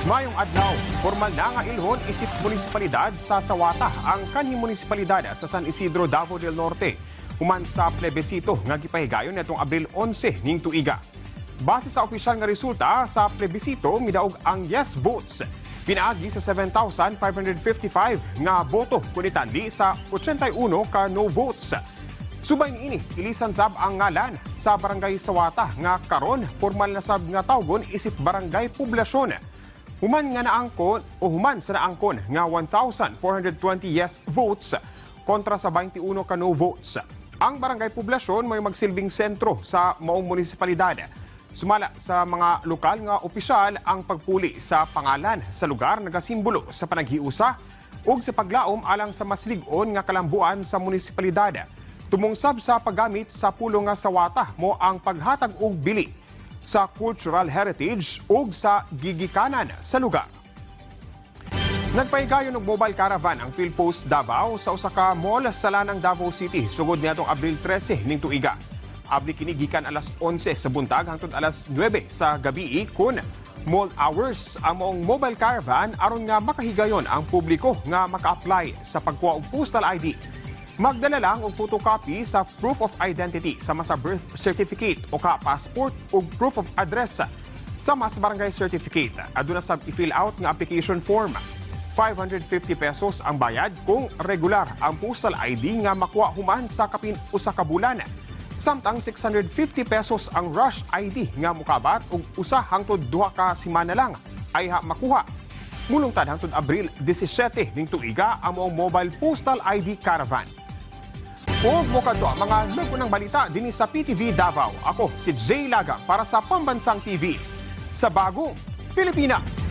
Mayong adlaw, formal na nga ilhon isip munisipalidad sa Sawata ang kanhing munisipalidad sa San Isidro, Davao del Norte. Human sa plebisito nga gipahigayon netong Abril 11 ning tuiga. Base sa opisyal nga resulta sa plebisito, midaog ang yes votes. Pinaagi sa 7,555 nga boto kunitandi sa 81 ka no votes. Subay niini, ilisan sab ang ngalan sa Barangay Sawata nga karon formal na sab nga tawgon isip Barangay Poblasyon. Human sa naangkon nga 1,420 yes votes kontra sa 21 ka no votes. Ang Barangay Poblasyon may magsilbing sentro sa maong munisipalidad. Sumala sa mga lokal nga opisyal ang pagpuli sa pangalan sa lugar nagasimbolo sa panaghiusa ug sa paglaom alang sa mas lig-on nga kalambuan sa munisipalidad. Tumungsab sa paggamit sa pulong nga Sawata mo ang paghatag og bili sa cultural heritage ug sa gigikanan sa lugar. Nagpahigayon og mobile caravan ang Philpost Davao sa usa ka mall sa Lanang, Davao City sugod niadtong Abril 13 ning tuiga. Abli kini gikan alas 11 sa buntag hangtod alas 9 sa gabii kun mall hours ang maong mobile caravan aron nga makahigayon ang publiko nga maka-apply sa pagkuha og postal ID. Magdala lang og photocopy sa proof of identity sama sa birth certificate o ka passport ug proof of address sama sa barangay certificate. Aduna sab i-fill out nga application form. 550 pesos ang bayad kung regular ang postal ID nga makuha human sa kapin usa ka bulan. Samtang 650 pesos ang rush ID nga mukabat ug usa hangtod duha ka semana lang ay makuha. Mulungtad hangtod Abril 17 ning tuiga ang maong mobile postal ID caravan. Ug mokadto ang mga nagunang balita dinhi sa PTV Davao. Ako si Jay Laga para sa Pambansang TV sa Bagong Pilipinas.